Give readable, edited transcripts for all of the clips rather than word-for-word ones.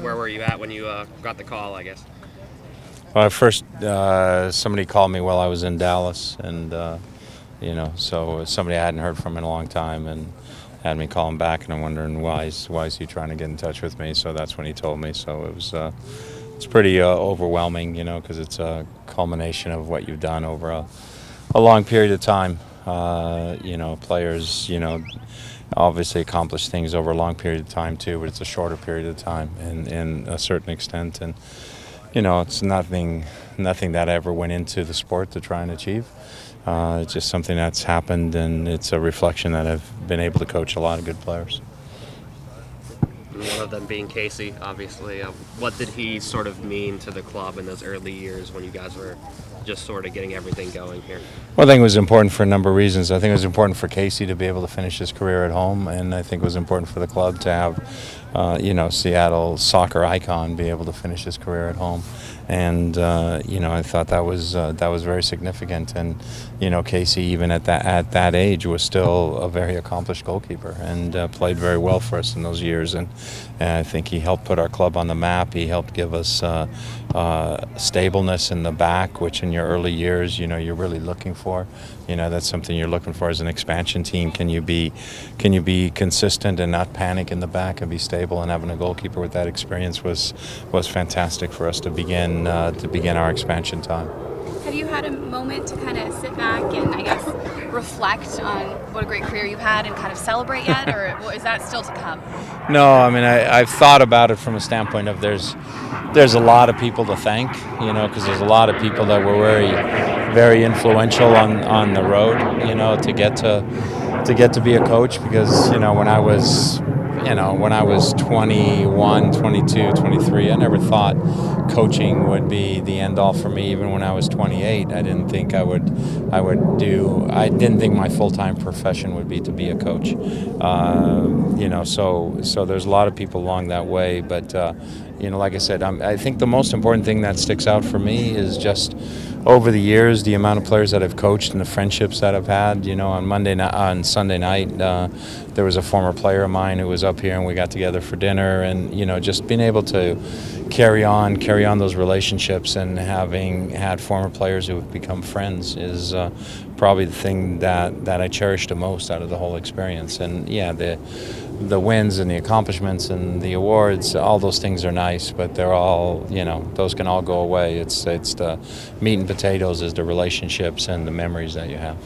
where were you at when you got the call, I guess? Well, first somebody called me while I was in Dallas, and so somebody I hadn't heard from in a long time, and had me call him back, and I'm wondering why is he trying to get in touch with me? So that's when he told me. So it's pretty overwhelming, because it's a culmination of what you've done over a long period of time. Players, obviously accomplish things over a long period of time too, but it's a shorter period of time in a certain extent. And it's nothing that I ever went into the sport to try and achieve. It's just something that's happened, and it's a reflection that I've been able to coach a lot of good players. One of them being Casey, obviously. What did he sort of mean to the club in those early years when you guys were just sort of getting everything going here? Well, I think it was important for a number of reasons. I think it was important for Casey to be able to finish his career at home, and I think it was important for the club to have, Seattle soccer icon be able to finish his career at home. And I thought that was very significant. And Casey, even at that age, was still a very accomplished goalkeeper and played very well for us in those years. And I think he helped put our club on the map. He helped give us stableness in the back, which in your early years, you're really looking for. That's something you're looking for as an expansion team. Can you be consistent and not panic in the back and be stable? And having a goalkeeper with that experience was fantastic for us to begin our expansion time. Have you had a moment to kind of sit back and, I guess, reflect on what a great career you've had and kind of celebrate yet, or is that still to come? No, I mean, I've thought about it from a standpoint of there's a lot of people to thank, because there's a lot of people that were very, very influential on the road, to get to be a coach. Because when I was 21, 22, 23, I never thought coaching would be the end all for me. Even when I was 28, I didn't think I didn't think my full-time profession would be to be a coach. So there's a lot of people along that way, but like I said, I think the most important thing that sticks out for me is just over the years, the amount of players that I've coached and the friendships that I've had. On Sunday night, there was a former player of mine who was up here, and we got together for dinner. And just being able to carry on those relationships, and having had former players who have become friends is probably the thing that I cherish the most out of the whole experience. And yeah, the wins and the accomplishments and the awards, all those things are nice, but they're all, those can all go away. It's the meat and potatoes is the relationships and the memories that you have.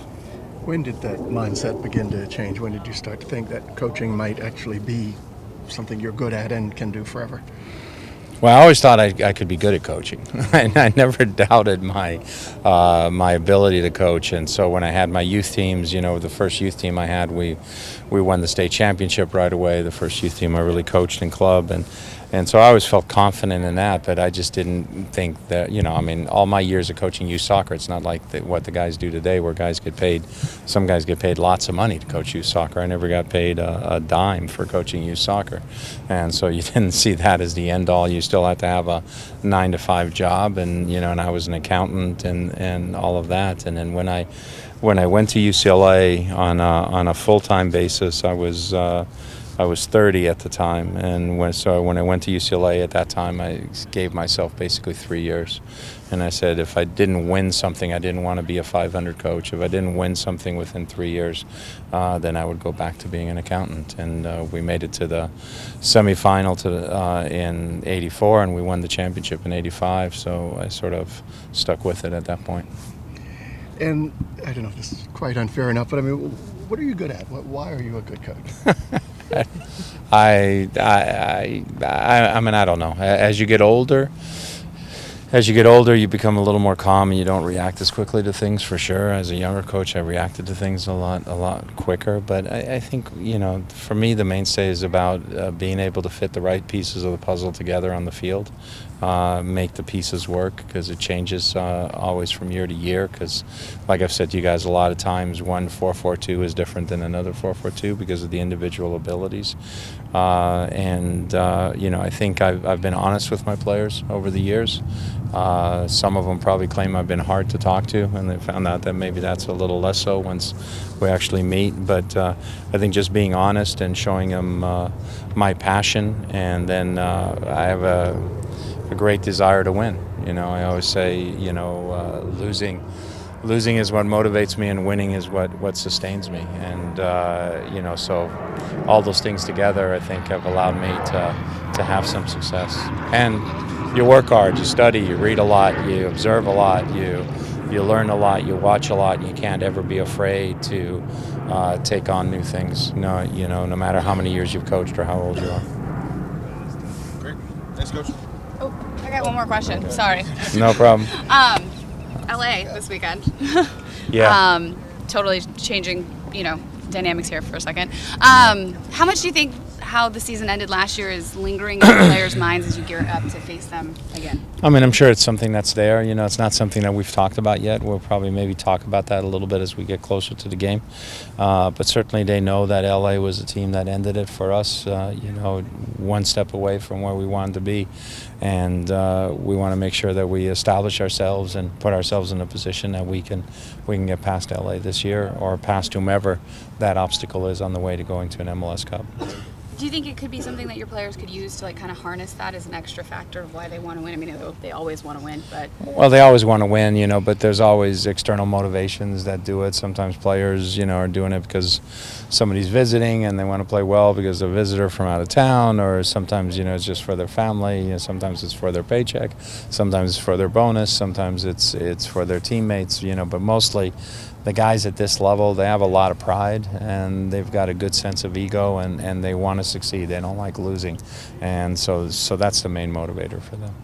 When did that mindset begin to change? When did you start to think that coaching might actually be something you're good at and can do forever? Well, I always thought I could be good at coaching. I never doubted my ability to coach. And so when I had my youth teams, the first youth team I had, we won the state championship right away. The first youth team I really coached in club, and so I always felt confident in that. But I just didn't think that, all my years of coaching youth soccer, it's not like what the guys do today, where some guys get paid lots of money to coach youth soccer. I never got paid a dime for coaching youth soccer, and so you didn't see that as the end all. You still had to have a 9-to-5 job, and and I was an accountant and all of that. And then when I went to UCLA on a full-time basis, I was 30 at the time, and when I went to UCLA at that time, I gave myself basically 3 years. And I said, if I didn't win something, I didn't want to be a 500 coach. If I didn't win something within 3 years, then I would go back to being an accountant. And we made it to the semifinal in '84, and we won the championship in '85. So I sort of stuck with it at that point. And I don't know if this is quite unfair enough, but what are you good at? Why are you a good coach? I don't know. As you get older, you become a little more calm, and you don't react as quickly to things, for sure. As a younger coach, I reacted to things a lot quicker. But I think, for me, the mainstay is about being able to fit the right pieces of the puzzle together on the field, make the pieces work, because it changes always from year to year. Because, like I've said to you guys, a lot of times one 4-4-2 is different than another 4-4-2 because of the individual abilities. I think I've been honest with my players over the years. Some of them probably claim I've been hard to talk to, and they found out that maybe that's a little less so once we actually meet. But I think just being honest and showing them my passion, and then I have a great desire to win. I always say, losing is what motivates me, and winning is what sustains me. And so all those things together, I think, have allowed me to have some success. And you work hard, you study, you read a lot, you observe a lot, you learn a lot, you watch a lot, and you can't ever be afraid to take on new things. No matter how many years you've coached or how old you are. Great. Thanks, Coach. Oh, I got one more question. Sorry. No problem. LA this weekend. Yeah. Totally changing, dynamics here for a second. How much do you think how the season ended last year is lingering in the players' minds as you gear up to face them again? I mean, I'm sure it's something that's there. It's not something that we've talked about yet. We'll probably maybe talk about that a little bit as we get closer to the game. But certainly they know that LA was a team that ended it for us, one step away from where we wanted to be. And we want to make sure that we establish ourselves and put ourselves in a position that we can get past LA this year, or past whomever that obstacle is on the way to going to an MLS Cup. Do you think it could be something that your players could use to kind of harness that as an extra factor of why they want to win? I mean, they always want to win, but... Well, they always want to win, but there's always external motivations that do it. Sometimes players, are doing it because somebody's visiting and they want to play well because they're a visitor from out of town, or sometimes, it's just for their family. Sometimes it's for their paycheck. Sometimes it's for their bonus. Sometimes it's for their teammates, but mostly the guys at this level, they have a lot of pride, and they've got a good sense of ego, and they want to succeed. They don't like losing. And so that's the main motivator for them.